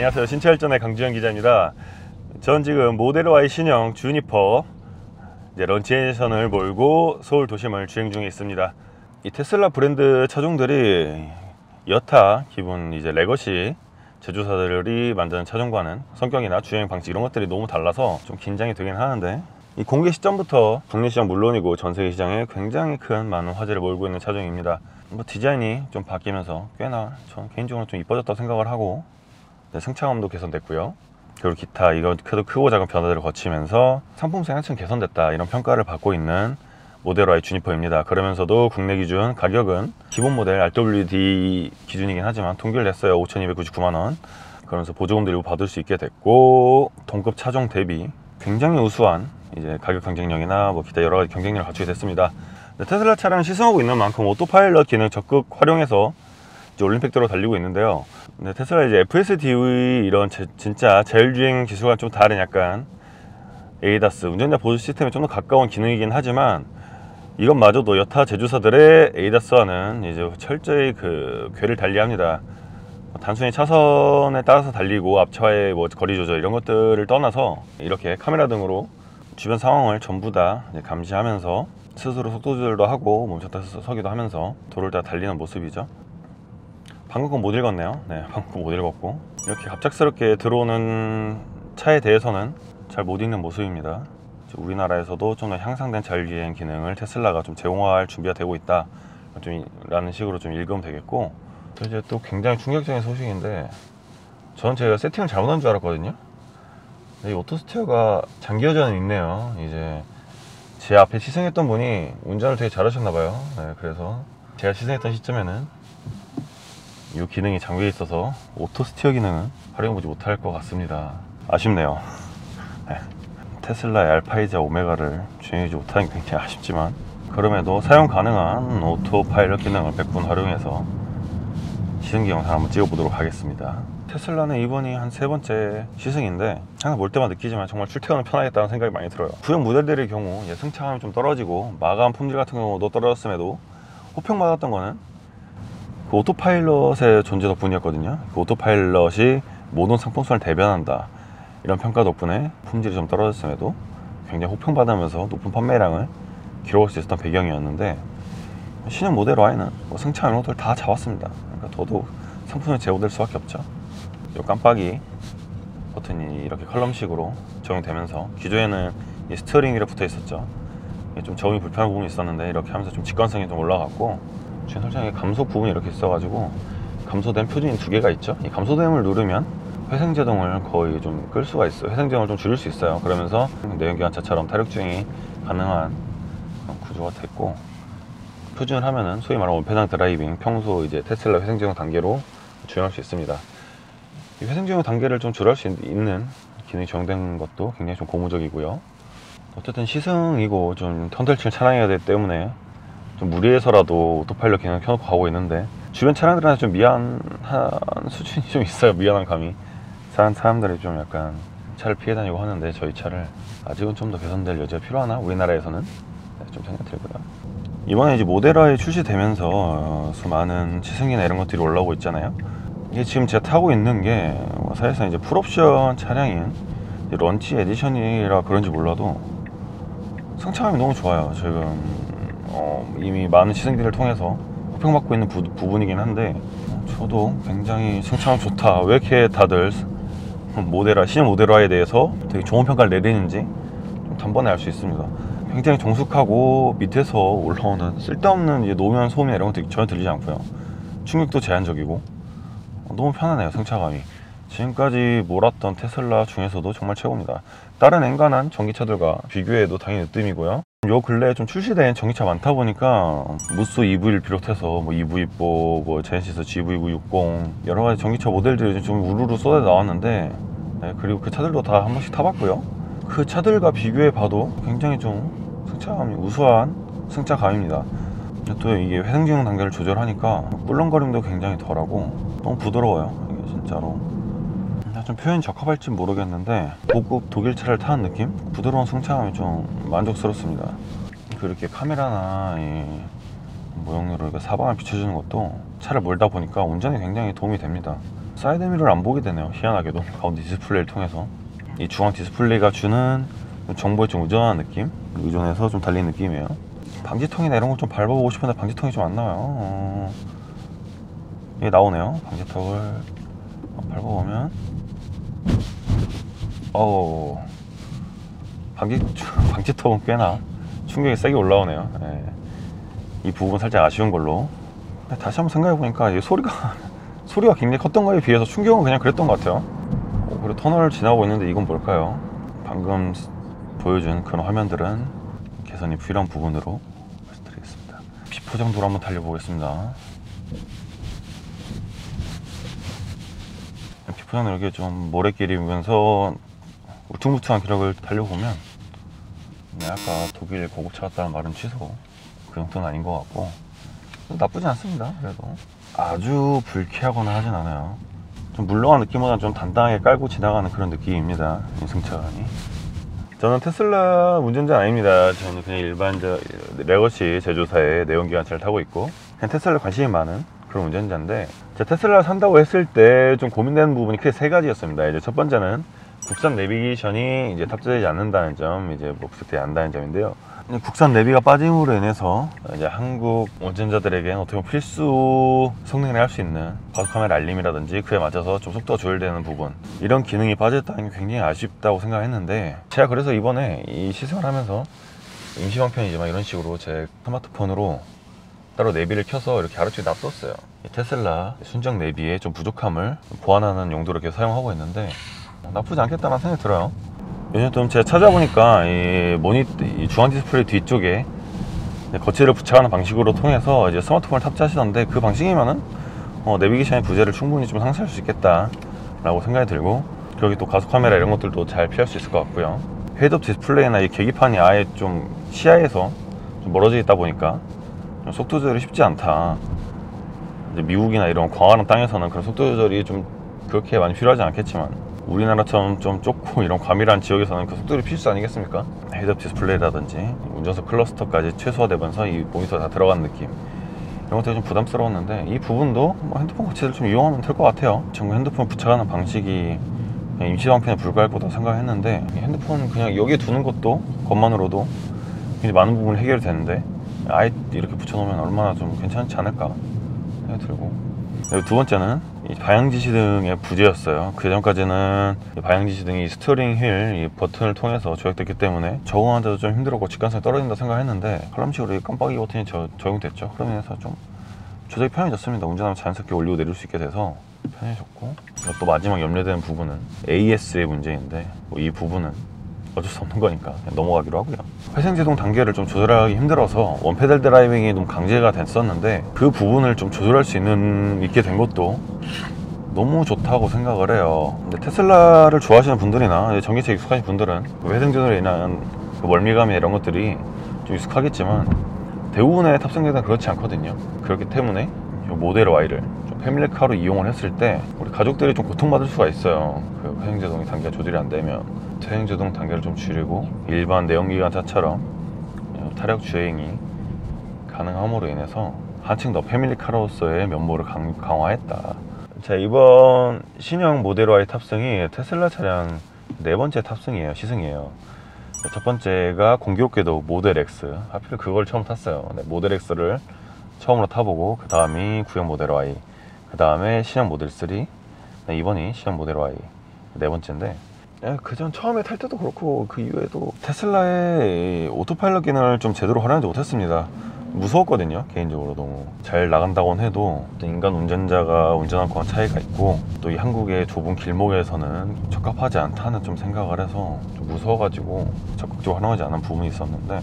안녕하세요. 신차열전의 강주현 기자입니다. 전 지금 모델 Y 신형 주니퍼 이제 런치 에디션을 몰고 서울 도심을 주행 중에 있습니다. 이 테슬라 브랜드 차종들이 여타 기본 이제 레거시 제조사들이 만드는 차종과는 성격이나 주행 방식 이런 것들이 너무 달라서 좀 긴장이 되긴 하는데, 이 공개 시점부터 국내 시장 물론이고 전 세계 시장에 굉장히 큰 많은 화제를 몰고 있는 차종입니다. 뭐 디자인이 좀 바뀌면서 꽤나 저는 개인적으로 좀 이뻐졌다고 생각을 하고, 승차감도 개선됐고요. 그리고 기타 이거 크고 작은 변화들을 거치면서 상품성이 한층 개선됐다 이런 평가를 받고 있는 모델 Y 주니퍼입니다. 그러면서도 국내 기준 가격은 기본 모델 RWD 기준이긴 하지만 동결됐어요. 5,299만원. 그러면서 보조금도 일부 받을 수 있게 됐고, 동급 차종 대비 굉장히 우수한 이제 가격 경쟁력이나 뭐 기타 여러 가지 경쟁력을 갖추게 됐습니다. 테슬라 차량을 시승하고 있는 만큼 오토파일럿 기능 적극 활용해서 이제 올림픽도로 달리고 있는데요. 근데 테슬라 이제 FSD의 이런 진짜 자율주행 기술과 좀 다른 약간 ADAS 운전자 보조 시스템에 좀 더 가까운 기능이긴 하지만, 이것마저도 여타 제조사들의 ADAS와는 이제 철저히 그 궤를 달리합니다. 단순히 차선에 따라서 달리고 앞차와의 뭐 거리 조절 이런 것들을 떠나서 이렇게 카메라 등으로 주변 상황을 전부 다 감시하면서 스스로 속도 조절도 하고 멈췄다 서기도 하면서 도로를 다 달리는 모습이죠. 방금 건 못 읽었네요. 네, 방금 건 못 읽었고, 이렇게 갑작스럽게 들어오는 차에 대해서는 잘 못 읽는 모습입니다. 우리나라에서도 좀 더 향상된 자율주행 기능을 테슬라가 좀 제공할 준비가 되고 있다 라는 식으로 좀 읽으면 되겠고, 이제 또 굉장히 충격적인 소식인데, 저는 제가 세팅을 잘못한 줄 알았거든요. 이 오토 스티어가 장기 여전은 있네요. 이제 제 앞에 시승했던 분이 운전을 되게 잘하셨나봐요. 네, 그래서 제가 시승했던 시점에는 이 기능이 잠겨 있어서 오토 스티어 기능은 활용해보지 못할 것 같습니다. 아쉽네요. 네. 테슬라의 알파이자 오메가를 주행하지 못하는 게 굉장히 아쉽지만, 그럼에도 사용 가능한 오토 파일럿 기능을 100분 활용해서 시승기 영상 한번 찍어보도록 하겠습니다. 테슬라는 이번이 한 3번째 시승인데, 항상 몰 때마다 느끼지만 정말 출퇴근은 편하겠다는 생각이 많이 들어요. 구형 모델들의 경우 승차감이 좀 떨어지고 마감 품질 같은 경우도 떨어졌음에도 호평받았던 거는 그 오토파일럿의 존재 덕분이었거든요. 그 오토파일럿이 모든 상품성을 대변한다 이런 평가 덕분에 품질이 좀 떨어졌음에도 굉장히 호평받으면서 높은 판매량을 기록할 수 있었던 배경이었는데, 신형 모델 Y는 뭐 승차 이런 것들 다 잡았습니다. 그러니까 더더욱 상품이 제고될 수밖에 없죠. 이 깜빡이 버튼이 이렇게 컬럼식으로 적용되면서, 기존에는 이 스티어링 휠에 붙어 있었죠. 좀 적응이 불편한 부분이 있었는데 이렇게 하면서 좀 직관성이 좀 올라갔고, 주행 설정에 감소 부분이 이렇게 있어가지고 감소댐 표준이 2개가 있죠. 이 감소댐을 누르면 회생제동을 거의 좀 끌 수가 있어요. 회생제동을 좀 줄일 수 있어요. 그러면서 내연기관차처럼 타력주행이 가능한 구조가 됐고, 표준을 하면은 소위 말하는 원패당 드라이빙, 평소 이제 테슬라 회생제동 단계로 주행할 수 있습니다. 이 회생제동 단계를 좀 줄일 수 있는 기능이 적용된 것도 굉장히 좀 고무적이고요. 어쨌든 시승이고 좀 턴덜칠 차량이어야 되기 때문에 좀 무리해서라도 오토파일럿 기능을 켜놓고 가고 있는데, 주변 차량들한테 좀 미안한 수준이 좀 있어요. 미안한 감이. 사람들이 좀 약간 차를 피해 다니고 하는데, 저희 차를 아직은 좀 더 개선될 여지가 필요하나? 우리나라에서는? 네, 좀 생각이 들고요. 이번에 이제 모델 Y 출시되면서 수많은 시승기나 이런 것들이 올라오고 있잖아요. 이게 지금 제가 타고 있는 게 사실상 이제 풀옵션 차량인 런치 에디션이라 그런지 몰라도 승차감이 너무 좋아요. 지금 이미 많은 시승기를 통해서 호평받고 있는 부분이긴 한데, 저도 굉장히 승차감 좋다, 왜 이렇게 다들 신형 모델 Y에 대해서 되게 좋은 평가를 내리는지 좀 단번에 알 수 있습니다. 굉장히 정숙하고 밑에서 올라오는 쓸데없는 이제 노면 소음이나 이런 것도 전혀 들리지 않고요. 충격도 제한적이고 너무 편하네요. 승차감이 지금까지 몰았던 테슬라 중에서도 정말 최고입니다. 다른 엔간한 전기차들과 비교해도 당연히 으뜸이고요. 요 근래에 좀 출시된 전기차 많다 보니까 무쏘 EV를 비롯해서 뭐 EV4, 뭐 제네시스 GV960 여러 가지 전기차 모델들이 좀 우르르 쏟아 나왔는데, 네, 그리고 그 차들도 다 한 번씩 타봤고요. 그 차들과 비교해 봐도 굉장히 좀 승차감이 우수한 승차감입니다. 또 이게 회생제동 단계를 조절하니까 꿀렁거림도 굉장히 덜하고 너무 부드러워요. 이게 진짜로 좀 표현이 적합할지 모르겠는데, 고급 독일차를 타는 느낌? 부드러운 승차감이 좀 만족스럽습니다. 그렇게 카메라나 이 모형으로 사방을 비춰주는 것도 차를 몰다 보니까 운전에 굉장히 도움이 됩니다. 사이드미러를 안 보게 되네요. 희한하게도 가운데 디스플레이를 통해서 이 중앙 디스플레이가 주는 정보에 좀 의존하는 느낌, 의존해서 좀 달리는 느낌이에요. 방지턱이나 이런 거 좀 밟아보고 싶은데 방지턱이 좀 안 나와요. 이게 나오네요. 방지턱을 밟아보면 방지턱은 꽤나 충격이 세게 올라오네요. 네. 이 부분 살짝 아쉬운 걸로. 다시 한번 생각해보니까 이 소리가 굉장히 컸던 거에 비해서 충격은 그냥 그랬던 것 같아요. 그리고 터널을 지나고 있는데 이건 뭘까요? 방금 보여준 그런 화면들은 개선이 필요한 부분으로 말씀드리겠습니다. 비포장도로 한번 달려보겠습니다. 비포장도 이렇게 좀 모래길이면서 울퉁불퉁한 기록을 달려보면 아까 독일 고급차 같다는 말은 취소, 그 정도는 아닌 것 같고 나쁘지 않습니다. 그래도 아주 불쾌하거나 하진 않아요. 좀 물렁한 느낌보다는 좀 단단하게 깔고 지나가는 그런 느낌입니다. 이 승차감이. 저는 테슬라 운전자 아닙니다. 저는 그냥 일반 레거시 제조사의 내연기관차를 타고 있고 그냥 테슬라 관심이 많은 그런 운전자인데, 제가 테슬라를 산다고 했을 때 좀 고민되는 부분이 크게 세 가지였습니다. 이제 첫 번째는 국산 내비게이션이 이제 탑재되지 않는다는 점, 이제 뭐 부착되지 않는다는 점인데요. 국산 내비가 빠짐으로 인해서 이제 한국 운전자들에게는 어떻게 보면 필수 성능을 할 수 있는 과속카메라 알림이라든지 그에 맞춰서 좀 속도가 조절되는 부분, 이런 기능이 빠졌다는 게 굉장히 아쉽다고 생각했는데, 제가 그래서 이번에 이 시승을 하면서 임시방편이지만 이런 식으로 제 스마트폰으로 따로 내비를 켜서 이렇게 아래쪽에 놔뒀어요. 테슬라 순정 내비의 좀 부족함을 보완하는 용도로 이렇게 사용하고 있는데 나쁘지 않겠다는 생각이 들어요. 요즘 좀 제가 찾아보니까 이 중앙 디스플레이 뒤쪽에 거치대를 부착하는 방식으로 통해서 이제 스마트폰을 탑재하시던데, 그 방식이면은 내비게이션의 부재를 충분히 좀 상쇄할 수 있겠다 라고 생각이 들고, 여기 또 가속 카메라 이런 것들도 잘 피할 수 있을 것 같고요. 헤드업 디스플레이나 이 계기판이 아예 좀 시야에서 좀 멀어져 있다 보니까 좀 속도 조절이 쉽지 않다. 이제 미국이나 이런 광활한 땅에서는 그런 속도 조절이 좀 그렇게 많이 필요하지 않겠지만, 우리나라처럼 좀 좁고 이런 과밀한 지역에서는 그 속도를 필수 아니겠습니까? 헤드업 디스플레이라든지 운전석 클러스터까지 최소화되면서 이 모니터가 다 들어간 느낌, 이런 것들이 좀 부담스러웠는데, 이 부분도 뭐 핸드폰 거치대를 좀 이용하면 될 것 같아요. 전부 핸드폰 부착하는 방식이 그냥 임시방편에 불과할 거라고 생각했는데, 핸드폰 그냥 여기에 두는 것도 것만으로도 굉장히 많은 부분이 해결이 되는데 아예 이렇게 붙여놓으면 얼마나 좀 괜찮지 않을까 생각이 들고, 두 번째는 이 방향지시등의 부재였어요. 그 전까지는 방향지시등이 스티어링 휠 이 버튼을 통해서 조작됐기 때문에 적응하는데도 좀 힘들었고 직관성이 떨어진다 생각했는데, 칼럼식으로 깜빡이 버튼이 적용됐죠. 그러면서 좀 조작이 편해졌습니다. 운전하면 자연스럽게 올리고 내릴 수 있게 돼서 편해졌고, 또 마지막 염려되는 부분은 AS의 문제인데, 뭐 이 부분은 어쩔 수 없는 거니까 그냥 넘어가기로 하고요. 회생제동 단계를 좀 조절하기 힘들어서 원페달 드라이빙이 좀 강제가 됐었는데, 그 부분을 좀 조절할 수 있게 된 것도 너무 좋다고 생각을 해요. 근데 테슬라를 좋아하시는 분들이나 전기차에 익숙하신 분들은 회생제동으로 인한 그 멀미감이나 이런 것들이 좀 익숙하겠지만, 대부분의 탑승자들은 그렇지 않거든요. 그렇기 때문에 모델 Y를 좀 패밀리카로 이용을 했을 때 우리 가족들이 좀 고통받을 수가 있어요. 그 회생제동이 단계가 조절이 안 되면 회생제동 단계를 좀 줄이고 일반 내연기관차처럼 타력 주행이 가능함으로 인해서 한층 더 패밀리카로서의 면모를 강화했다. 자, 이번 신형 모델 Y 탑승이 테슬라 차량 네 번째 탑승이에요. 시승이에요. 첫 번째가 공교롭게도 모델 X, 하필 그걸 처음 탔어요. 네, 모델 X를 처음으로 타보고, 그 다음이 구형 모델 Y, 그 다음에 신형 모델 3, 네, 이번이 신형 모델 Y 네 번째인데, 그전 처음에 탈 때도 그렇고 그 이후에도 테슬라의 오토파일럿 기능을 좀 제대로 활용하지 못했습니다. 무서웠거든요. 개인적으로 너무 잘 나간다고는 해도 또 인간 운전자가 운전할 거랑 차이가 있고, 또 이 한국의 좁은 길목에서는 적합하지 않다는 좀 생각을 해서 좀 무서워가지고 적극적으로 활용하지 않은 부분이 있었는데,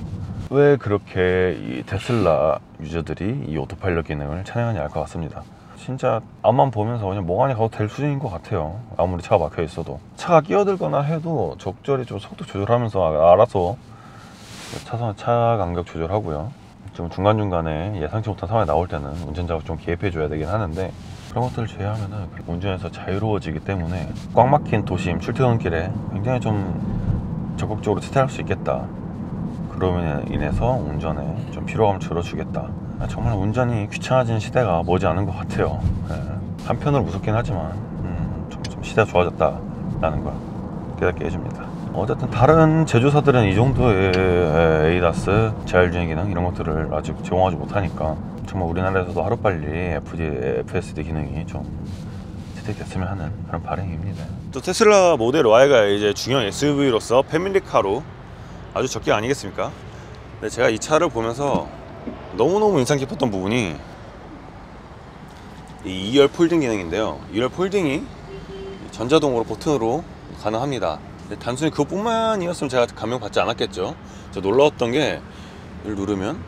왜 그렇게 이 테슬라 유저들이 이 오토파일럿 기능을 찬양하냐 알 것 같습니다. 진짜 앞만 보면서 그냥 멍하니 가도 될 수준인 것 같아요. 아무리 차가 막혀 있어도. 차가 끼어들거나 해도 적절히 좀 속도 조절하면서 알아서 차선 차 간격 조절하고요. 좀 중간중간에 예상치 못한 상황이 나올 때는 운전자가 좀 개입해 줘야 되긴 하는데, 그런 것들을 제외하면 운전에서 자유로워지기 때문에 꽉 막힌 도심 출퇴근길에 굉장히 좀 적극적으로 채택할 수 있겠다. 그러면 인해서 운전에 좀 피로감을 줄여주겠다. 정말 운전이 귀찮아진 시대가 머지않은 것 같아요. 한편으로 무섭긴 하지만 시대가 좋아졌다라는 걸 깨닫게 해줍니다. 어쨌든 다른 제조사들은 이 정도의 ADAS, 자율주행 기능 이런 것들을 아직 제공하지 못하니까 정말 우리나라에서도 하루빨리 FSD 기능이 좀 채택됐으면 하는 그런 바람입니다. 또 테슬라 모델 Y가 이제 중형 SUV로서 패밀리카로 아주 적기 아니겠습니까? 근데 제가 이 차를 보면서 너무너무 인상 깊었던 부분이 이 2열 폴딩 기능인데요. 2열 폴딩이 전자동으로 버튼으로 가능합니다. 단순히 그것뿐만이었으면 제가 감명받지 않았겠죠. 저 놀라웠던 게 이걸 누르면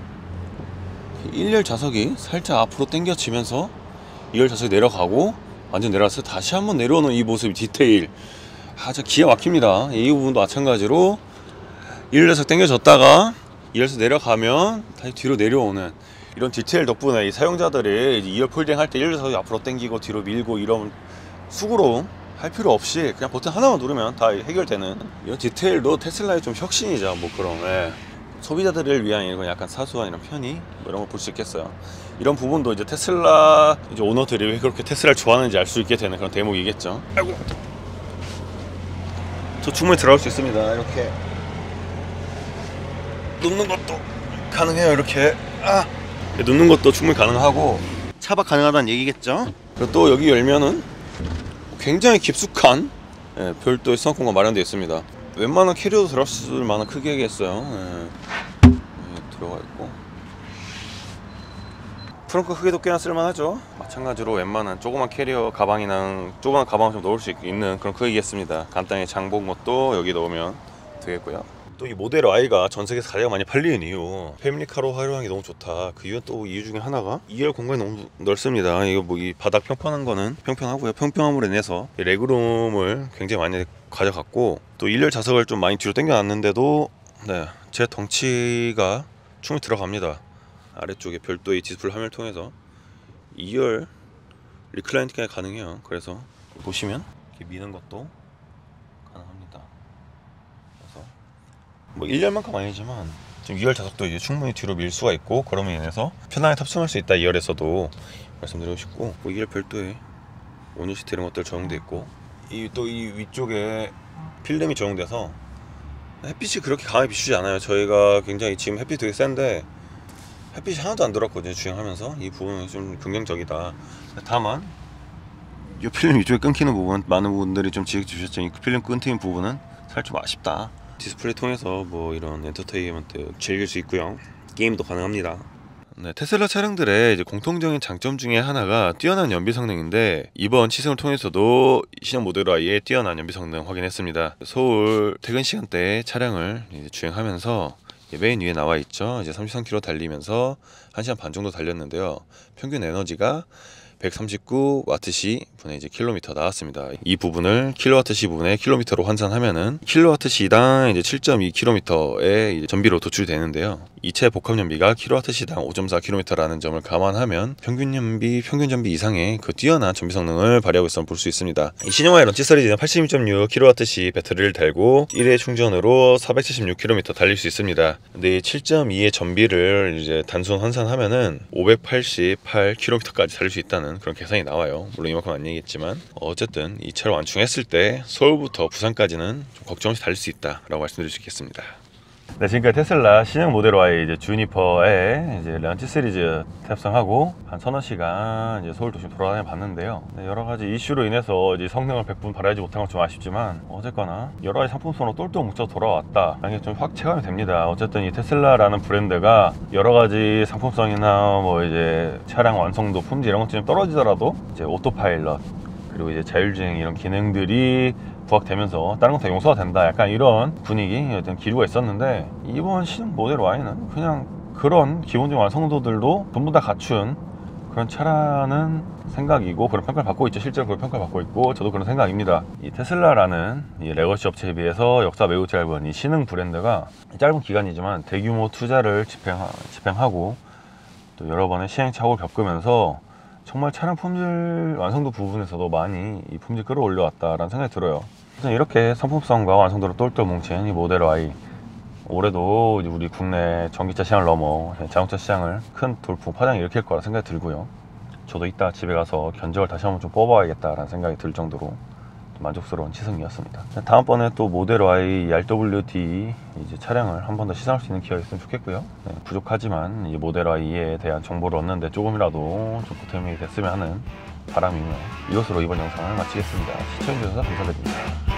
1열 좌석이 살짝 앞으로 당겨지면서 2열 좌석이 내려가고 완전 내려와서 다시 한번 내려오는 이 모습, 디테일 아주 기가 막힙니다. 이 부분도 마찬가지로 1열 좌석 당겨졌다가 2열 좌석 내려가면 다시 뒤로 내려오는 이런 디테일 덕분에 이 사용자들이 2열 폴딩 할 때 1열 좌석이 앞으로 당기고 뒤로 밀고 이런 수고로 할 필요 없이 그냥 버튼 하나만 누르면 다 해결되는 이런 디테일도 테슬라의 좀 혁신이자 뭐 그런 소비자들을 위한 이런 약간 사소한 이런 편의 뭐 이런 걸 볼 수 있겠어요. 이런 부분도 이제 테슬라 이제 오너들이 왜 그렇게 테슬라를 좋아하는지 알 수 있게 되는 그런 대목이겠죠. 아이고, 저 충분히 들어갈 수 있습니다. 이렇게 눕는 것도 가능해요. 이렇게 눕는 것도 충분히 가능하고 차박 가능하다는 얘기겠죠. 그리고 또 여기 열면은 굉장히 깊숙한 별도의 수납 공간 마련되어 있습니다. 웬만한 캐리어도 들어갈 만한 크기겠어요. 들어가 있고 트렁크 크기도 꽤나 쓸만하죠. 마찬가지로 웬만한 조그만 캐리어 가방이나 조그만 가방을 좀 넣을 수 있는 그런 크기겠습니다. 간단히 장 본 것도 여기 넣으면 되겠고요. 또 이 모델 Y가 전 세계에서 가장 많이 팔리는 이유, 패밀리카로 활용하기 너무 좋다. 그 이유는 또 이유 중에 하나가 2열 공간이 너무 넓습니다. 이거 뭐 이 바닥 평평한 거는 평평하고요. 평평함으로 인해서 이 레그룸을 굉장히 많이 가져갔고 또 1열 좌석을 좀 많이 뒤로 당겨 놨는데도 제 덩치가 충분히 들어갑니다. 아래쪽에 별도의 디스플레이 화면을 통해서 2열 리클라이닝이 가능해요. 그래서 보시면 이렇게 미는 것도 가능합니다. 그래서 뭐 1열만큼 아니지만 지금 2열 좌석도 이제 충분히 뒤로 밀 수가 있고 그러면 인해서 편하게 탑승할 수 있다. 2열에서도 말씀드리고 싶고 뭐 2열 별도의 온유 시트 이런 것들 적용돼 있고 또 이 위쪽에 필름이 적용돼서 햇빛이 그렇게 강하게 비추지 않아요. 저희가 굉장히 지금 햇빛이 되게 센데 햇빛이 하나도 안 들어왔거든요. 주행하면서 이 부분은 좀 긍정적이다. 다만 이 필름 위쪽에 끊기는 부분 많은 분들이 좀 지적 주셨죠. 이 필름 끊기는 부분은 사실 좀 아쉽다. 디스플레이 통해서 뭐 이런 엔터테인먼트 즐길 수 있고요. 게임도 가능합니다. 테슬라 차량들의 이제 공통적인 장점 중에 하나가 뛰어난 연비 성능인데 이번 시승을 통해서도 신형 모델 Y의 뛰어난 연비 성능 확인했습니다. 서울 퇴근 시간대에 차량을 이제 주행하면서 메인 위에 나와 있죠. 이제 33km 달리면서 1시간 반 정도 달렸는데요. 평균 에너지가 139Wh 분의 이제 킬로미터 나왔습니다. 이 부분을 킬로와트시 부분의 킬로미터로 환산하면은 킬로와트시당 이제 7.2km의 이제 전비로 도출이 되는데요. 이 차의 복합 연비가 킬로와트시당 5.4km라는 점을 감안하면 평균 전비 이상의 그 뛰어난 전비 성능을 발휘하고 있음을 볼 수 있습니다. 이 신형화의 런치 시리즈는 86.6kWh 배터리를 달고 1회 충전으로 476km 달릴 수 있습니다. 근데 7.2의 전비를 이제 단순 환산하면은 588km까지 달릴 수 있다는 그런 계산이 나와요. 물론 이만큼 아니겠지만 어쨌든 이 차를 완충했을 때 서울부터 부산까지는 좀 걱정 없이 달릴 수 있다라고 말씀드릴 수 있겠습니다. 네, 지금까지 테슬라 신형 모델 Y 이제 주니퍼에 이제 런치 시리즈 탑승하고 한 서너 시간 이제 서울 도심 돌아다녀 봤는데요. 네, 여러 가지 이슈로 인해서 이제 성능을 100분 발휘하지 못한 건 좀 아쉽지만 어쨌거나 여러 가지 상품성으로 똘똘 뭉쳐 돌아왔다. 이게 좀 확 체감이 됩니다. 어쨌든 이 테슬라라는 브랜드가 여러 가지 상품성이나 뭐 이제 차량 완성도, 품질 이런 것들이 좀 떨어지더라도 이제 오토파일럿 그리고 이제 자율주행 이런 기능들이 부각되면서 다른 건 다 용서가 된다. 약간 이런 분위기, 어떤 기류가 있었는데 이번 신형 모델 Y는 그냥 그런 기본적인 완성도들도 전부 다 갖춘 그런 차라는 생각이고 그런 평가를 받고 있죠. 실제로 그런 평가를 받고 있고 저도 그런 생각입니다. 이 테슬라라는 이 레거시 업체에 비해서 역사 매우 짧은 이 신흥 브랜드가 짧은 기간이지만 대규모 투자를 집행하고 또 여러 번의 시행착오를 겪으면서 정말 차량 품질 완성도 부분에서도 많이 이 품질 끌어올려왔다라는 생각이 들어요. 이렇게 상품성과 완성도를 똘똘 뭉친 이 모델 Y, 올해도 이제 우리 국내 전기차 시장을 넘어 자동차 시장을 큰 돌풍 파장을 일으킬 거라 생각이 들고요. 저도 이따 집에 가서 견적을 다시 한번 좀 뽑아야겠다라는 생각이 들 정도로 만족스러운 시승이었습니다. 다음번에 또 모델 Y RWD 이제 차량을 한 번 더 시승할 수 있는 기회가 있으면 좋겠고요. 네, 부족하지만 이 모델 Y에 대한 정보를 얻는데 조금이라도 좀 보탬이 됐으면 하는 바람이며, 이것으로 이번 영상을 마치겠습니다. 시청해주셔서 감사드립니다.